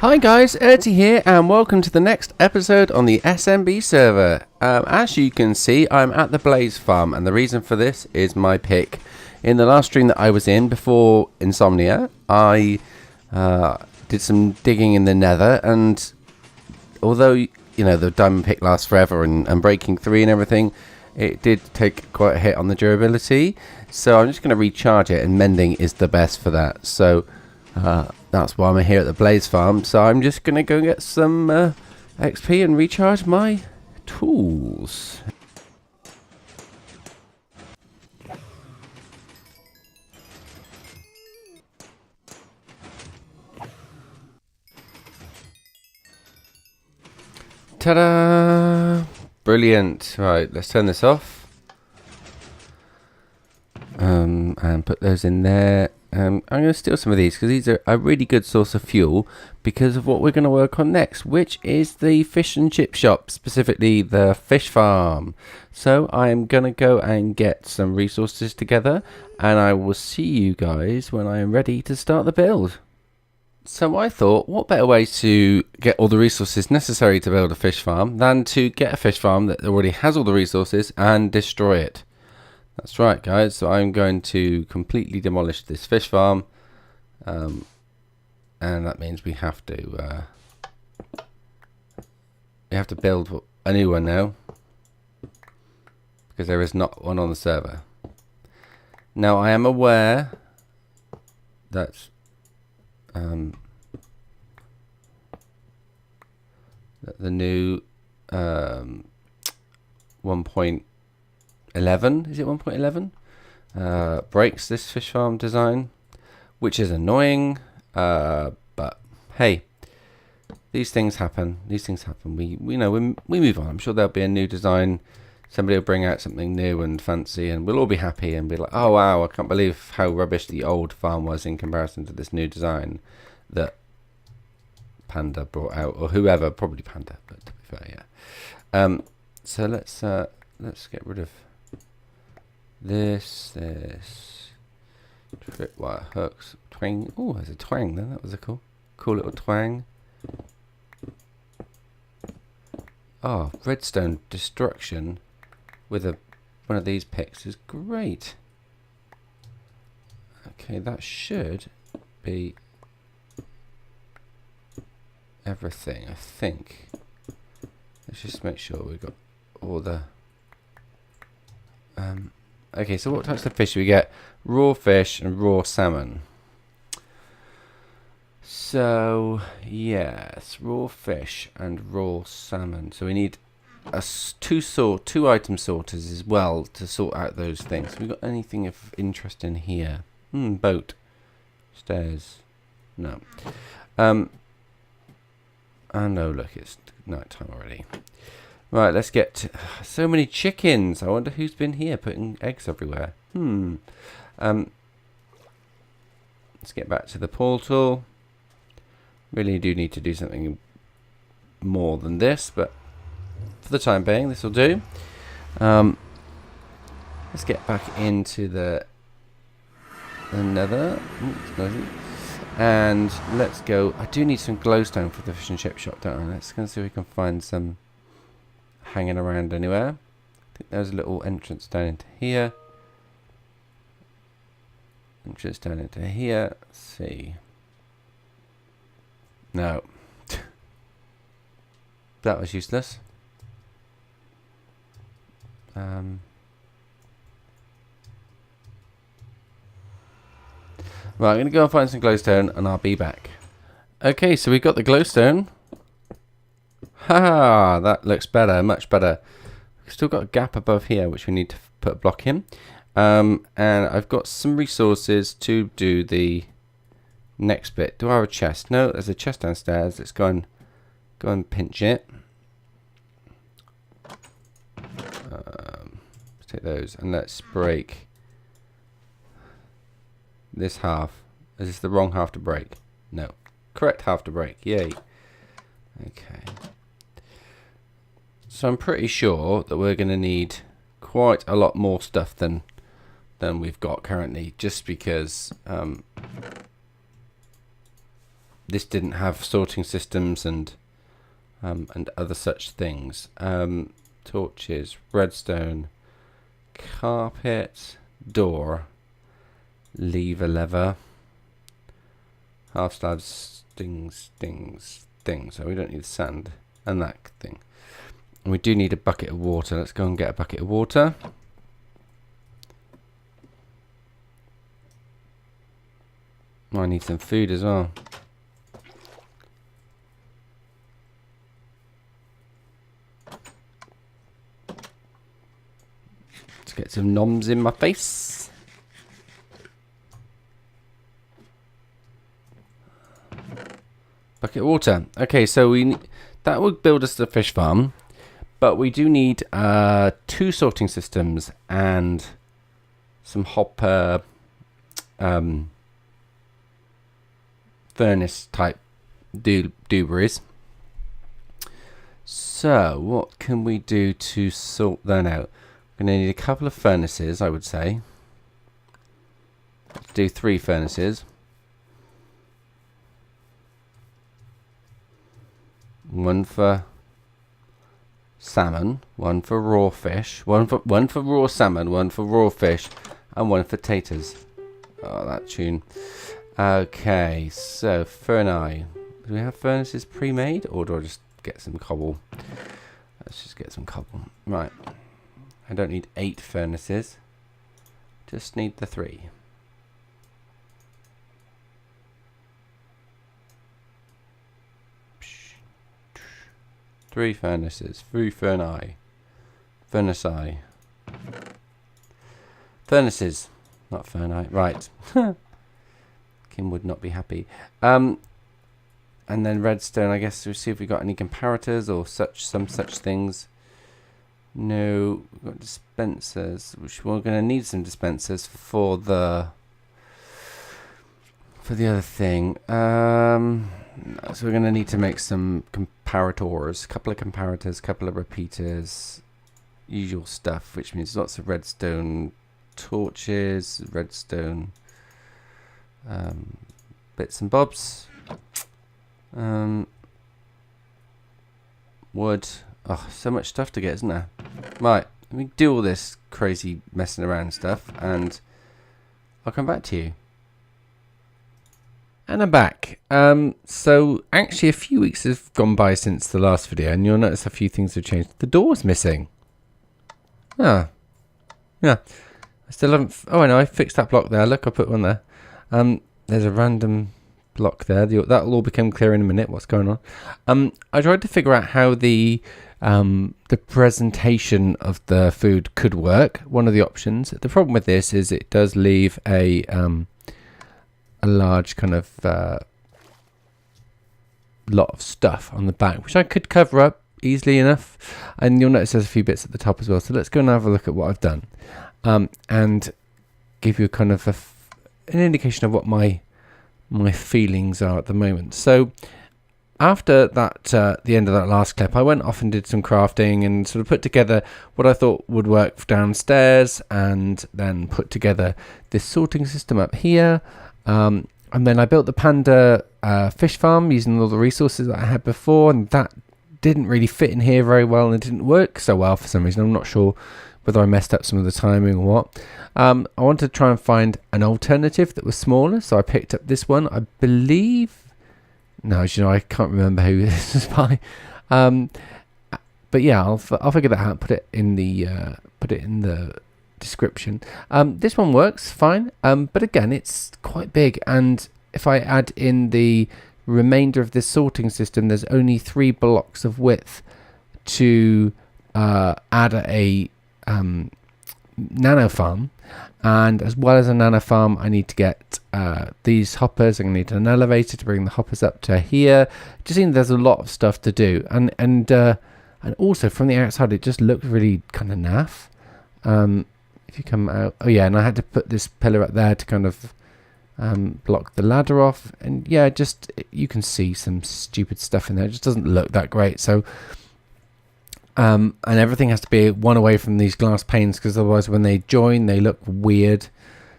Hi guys, Erty here and welcome to the next episode on the SMB server. As you can see, I'm at the Blaze Farm and the reason for this is my pick. In the last stream that I was in before Insomnia, I did some digging in the nether, and although you know the diamond pick lasts forever and breaking 3 and everything, it did take quite a hit on the durability. So I'm just going to recharge it, and mending is the best for that. So that's why I'm here at the Blaze Farm. So I'm just going to go get some XP and recharge my tools. Ta-da! Brilliant. Right, let's turn this off. And put those in there. I'm going to steal some of these because these are a really good source of fuel because of what we're going to work on next, which is the fish and chip shop, specifically the fish farm. So I am going to go and get some resources together, and I will see you guys when I am ready to start the build. So I thought, what better way to get all the resources necessary to build a fish farm than to get a fish farm that already has all the resources and destroy it. That's right, guys. So I'm going to completely demolish this fish farm, and that means we have to build a new one now because there is not one on the server. Now I am aware that that the new 1.11, is it 1.11? Breaks this fish farm design, which is annoying, but hey, these things happen. We move on. I'm sure there'll be a new design. Somebody will bring out something new and fancy, and we'll all be happy and be like, oh wow, I can't believe how rubbish the old farm was in comparison to this new design that Panda brought out, or whoever, probably Panda, but to be fair, yeah. So let's get rid of this tripwire hooks, twang. Oh, there's a twang then. That was a cool little twang. Oh, redstone destruction with one of these picks is great. Okay, that should be everything, I think. Let's just make sure we've got all the okay, so what types of fish do we get? Raw fish and raw salmon. So yes, raw fish and raw salmon. So we need two item sorters as well to sort out those things. Have we got anything of interest in here? Boat, stairs, no. Oh no, look, it's night time already. Right, let's get so many chickens. I wonder who's been here putting eggs everywhere. Let's get back to the portal. Really do need to do something more than this, but for the time being, this will do. Let's get back into the nether. And let's go. I do need some glowstone for the fish and chip shop, don't I? Let's go and see if we can find some hanging around anywhere. I think there's a little entrance down into here. Entrance down into here. Let's see. No. That was useless. Right, I'm going to go and find some glowstone and I'll be back. Okay, so we've got the glowstone. Ha! That looks better, much better. We've still got a gap above here which we need to put a block in. And I've got some resources to do the next bit. Do I have a chest? No, there's a chest downstairs. Let's go and pinch it. Let's take those and let's break this half. Is this the wrong half to break? No. Correct half to break. Yay. Okay. So I'm pretty sure that we're going to need quite a lot more stuff than we've got currently, just because this didn't have sorting systems and other such things. Torches, redstone, carpet, door, lever, lever, half slabs, things. So we don't need sand and that thing. And we do need a bucket of water. Let's go and get a bucket of water. I need some food as well. Let's get some noms in my face. Bucket of water. Okay, so that would build us the fish farm, but we do need 2 sorting systems and some hopper furnace type dooberies. So what can we do to sort that out? We're going to need a couple of furnaces, I would say. Let's do 3 furnaces. One for salmon, one for raw fish, one for raw salmon, one for raw fish, and one for taters. Oh, that tune. Okay, so Ferni. Do we have furnaces pre-made, or do I just get some cobble? Let's just get some cobble. Right. I don't need 8 furnaces. Just need the 3. Three furnaces. 3 Ferni. Furnace-eye. Furnaces. Not Ferni. Right. Kim would not be happy. And then redstone, I guess we'll see if we got any comparators or some such things. No, we've got dispensers, which we're going to need some dispensers for the other thing. So we're going to need to make some comparators, a couple of comparators, a couple of repeaters, usual stuff, which means lots of redstone torches, redstone bits and bobs, wood. Oh, so much stuff to get, isn't there? Right, let me do all this crazy messing around stuff, and I'll come back to you. And I'm back. So actually a few weeks have gone by since the last video, and you'll notice a few things have changed. The door's missing. Ah, yeah. I still haven't. Oh, I know. I fixed that block there. Look, I put one there. There's a random block there. That'll all become clear in a minute. What's going on? I tried to figure out how the presentation of the food could work. One of the options. The problem with this is it does leave a large kind of lot of stuff on the back, which I could cover up easily enough. And you'll notice there's a few bits at the top as well. So let's go and have a look at what I've done, and give you a kind of an indication of what my feelings are at the moment. So after that, the end of that last clip, I went off and did some crafting and sort of put together what I thought would work downstairs, and then put together this sorting system up here. And then I built the panda fish farm using all the resources that I had before, and that didn't really fit in here very well, and it didn't work so well for some reason. I'm not sure whether I messed up some of the timing or what. I wanted to try and find an alternative that was smaller, so I picked up this one. I believe... No, I can't remember who this was by. But yeah, I'll figure that out. Put it in the description. This one works fine, but again, it's quite big, and if I add in the remainder of this sorting system, there's only 3 blocks of width to add a nano farm, and as well as a nano farm, I need to get these hoppers. I'm going to need an elevator to bring the hoppers up to here. Just seems there's a lot of stuff to do, and also from the outside, it just looks really kind of naff. If you come out, oh yeah, and I had to put this pillar up there to kind of block the ladder off, and yeah, just you can see some stupid stuff in there. It just doesn't look that great. So and everything has to be one away from these glass panes, because otherwise when they join they look weird.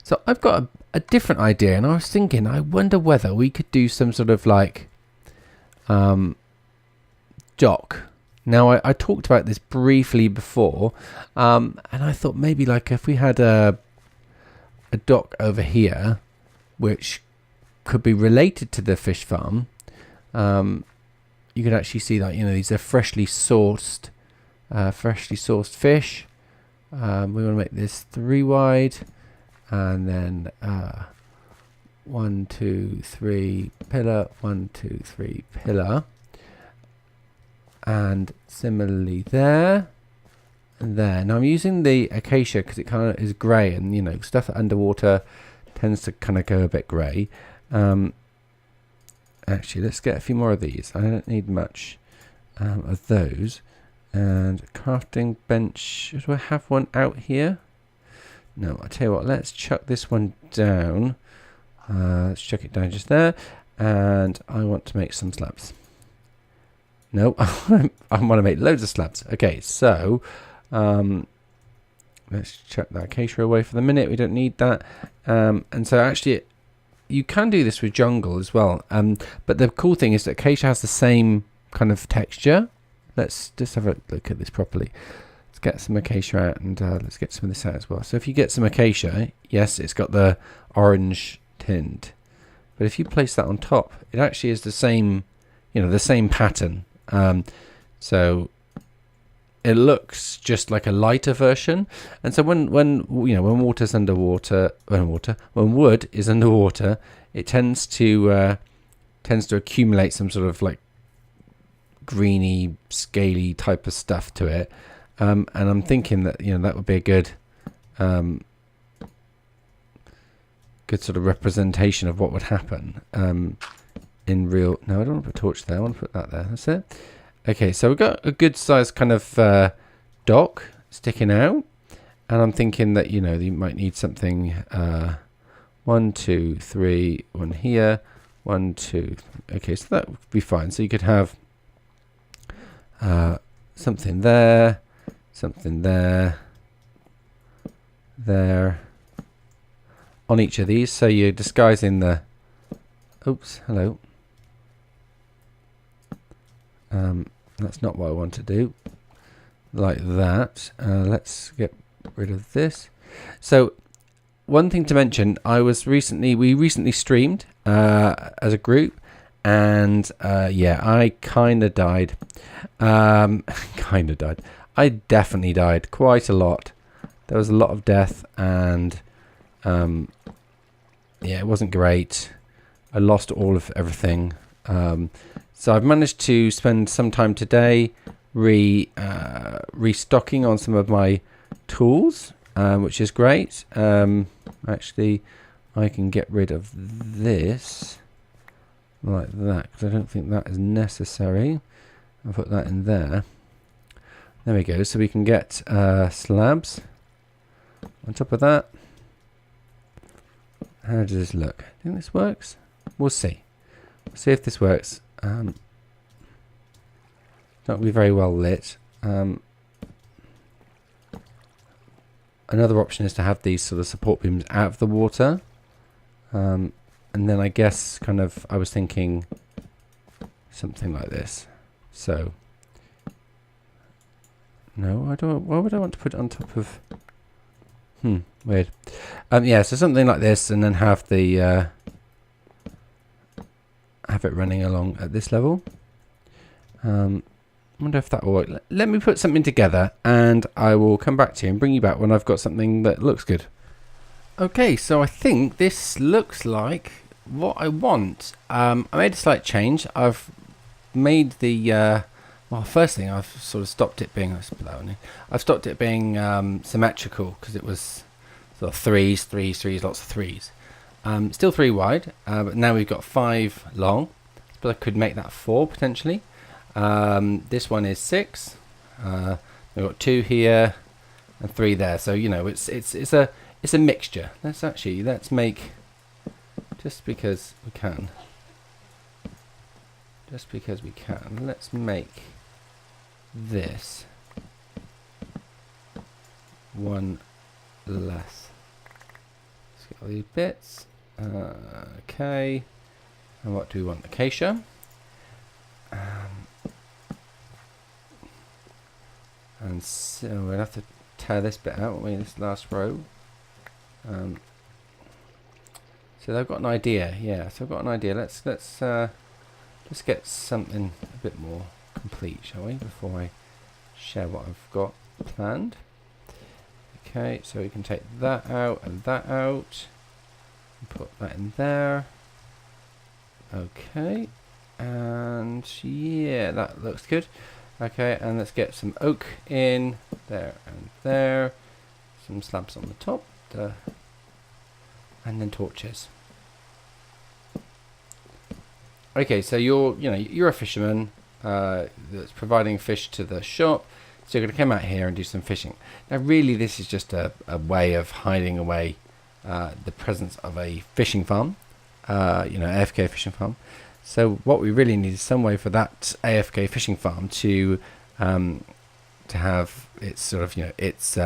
So I've got a different idea, and I was thinking, I wonder whether we could do some sort of like dock. Now I talked about this briefly before, and I thought maybe like if we had a dock over here, which could be related to the fish farm, you could actually see that, you know, these are freshly sourced fish. We want to make this 3 wide, and then 1, 2, 3 pillar, 1, 2, 3 pillar, and similarly there and there. Now I'm using the acacia because it kind of is grey, and you know, stuff underwater tends to kind of go a bit grey. Actually, let's get a few more of these. I don't need much of those. And crafting bench, do I have one out here? No, I'll tell you what, let's chuck this one down. Let's chuck it down just there. And I want to make some slabs. No, I want to make loads of slabs. Okay, so let's chuck that acacia away for the minute. We don't need that. And so actually, you can do this with jungle as well. But the cool thing is that acacia has the same kind of texture. Let's just have a look at this properly. Let's get some acacia out, and let's get some of this out as well. So if you get some acacia, yes, it's got the orange tint. But if you place that on top, it actually is the same, you know, the same pattern. So it looks just like a lighter version. And so when water's underwater, when wood is underwater, it tends to accumulate some sort of like greeny, scaly type of stuff to it, and I'm thinking that, you know, that would be a good sort of representation of what would happen in real. No, I don't want to put a torch there. I want to put that there. That's it. Okay, so we've got a good size kind of dock sticking out, and I'm thinking that, you know, you might need something 1, 2, 3, one here, 1, 2. Okay, so that would be fine. So you could have something there, there on each of these. So you're disguising the, oops, hello. That's not what I want to do. Like that. Let's get rid of this. So one thing to mention, we recently streamed as a group, and yeah, I kind of died. I definitely died quite a lot. There was a lot of death, and yeah, it wasn't great. I lost all of everything. So I've managed to spend some time today restocking on some of my tools, which is great. Actually, I can get rid of this like that, because I don't think that is necessary. I'll put that in there. There we go. So we can get slabs on top of that. How does this look? Do you think this works? We'll see. We'll see if this works. Not be very well lit. Another option is to have these sort of support beams out of the water. And then I guess kind of, I was thinking something like this. So, no, I don't. Why would I want to put it on top of? Weird. Yeah, so something like this, and then have the have it running along at this level. I wonder if that will work. Let me put something together, and I will come back to you and bring you back when I've got something that looks good. Okay, so I think this looks like what I want. I made a slight change. I've made the well, first thing, I've sort of stopped it being, let's put that on here. I've stopped it being symmetrical, because it was sort of threes, lots of threes. Still 3 wide, but now we've got 5 long, but I could make that 4 potentially. This one is 6. We've got 2 here and 3 there, so you know, it's a mixture. Let's make, just because we can, let's make this one less. Let's get all these bits. Okay. And what do we want? Acacia. And so we'll have to tear this bit out, won't we? This last row. So they've got an idea, yeah. So I've got an idea. Let's get something a bit more complete, shall we? Before I share what I've got planned. Okay, so we can take that out and that out. And put that in there. Okay, and yeah, that looks good. Okay, and let's get some oak in there and there. Some slabs on the top, and then torches. Okay, so you're a fisherman that's providing fish to the shop. So you're going to come out here and do some fishing. Now, really, this is just a way of hiding away the presence of a fishing farm, AFK fishing farm. So what we really need is some way for that AFK fishing farm to have its sort of its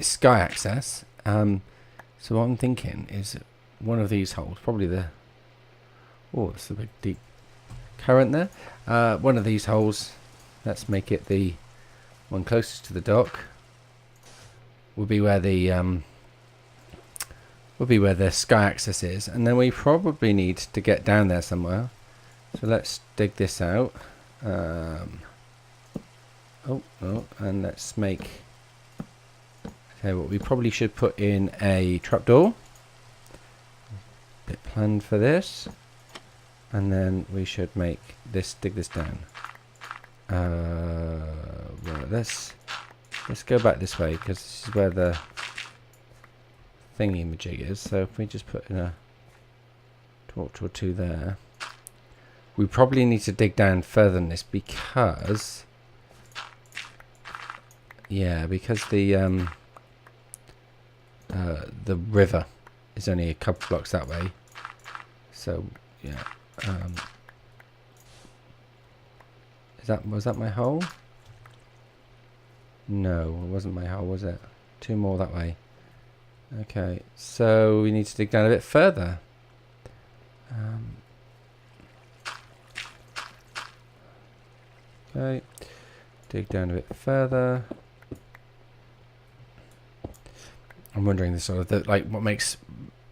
sky access. So what I'm thinking is one of these holes, probably it's a big deep current there. One of these holes, let's make it the one closest to the dock, will be where the sky access is, and then we probably need to get down there somewhere. So let's dig this out. And let's make. Okay, well, we probably should put in a trapdoor. Bit planned for this, and then we should make this. Dig this down. Well, let's go back this way because this is where the thingy-majig is. So if we just put in a torch or two there, we probably need to dig down further than this because the river is only a couple blocks that way. So yeah, was that my hole? No, it wasn't my hole, was it? Two more that way. Okay, so we need to dig down a bit further. Okay, dig down a bit further. I'm wondering what makes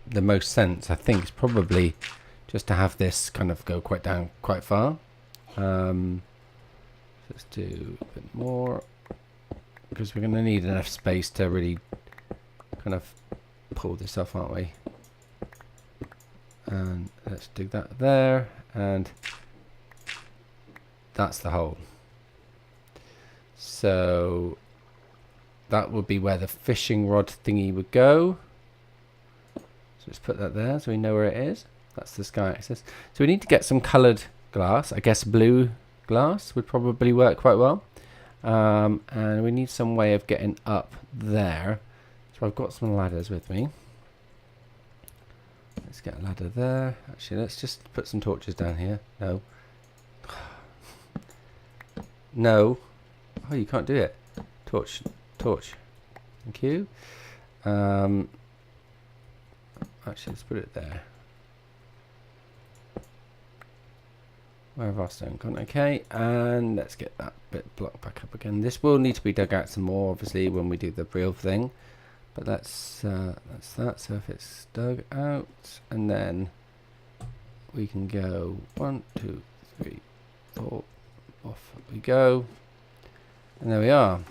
the most sense. I think is probably just to have this kind of go quite far. Let's do a bit more because we're going to need enough space to really kind of pull this off, aren't we? And let's dig that there, and that's the hole. So that would be where the fishing rod thingy would go. So let's put that there so we know where it is. That's the sky access. So we need to get some coloured glass. I guess blue glass would probably work quite well. And we need some way of getting up there. So I've got some ladders with me. Let's get a ladder there. Actually, let's just put some torches down here. No. No. Oh, you can't do it. Torch. Thank you. Actually, let's put it there. Where have our stone gone? Okay, and let's get that bit blocked back up again. This will need to be dug out some more, obviously, when we do the real thing. But that's that. So if it's dug out, and then we can go 1, 2, 3, 4. Off we go, and there we are.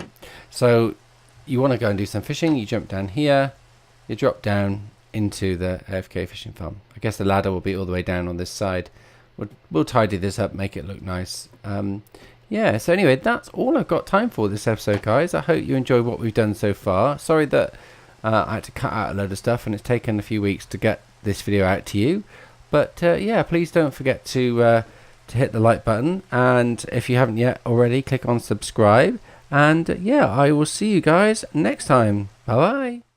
So you want to go and do some fishing. You jump down here. You drop down into the AFK fishing farm. I guess the ladder will be all the way down on this side. We'll tidy this up, make it look nice. Yeah, so anyway, that's all I've got time for this episode, guys. I hope you enjoyed what we've done so far. Sorry that I had to cut out a load of stuff and it's taken a few weeks to get this video out to you. But yeah, please don't forget to hit the like button. And if you haven't yet already, click on subscribe. And yeah, I will see you guys next time. Bye-bye.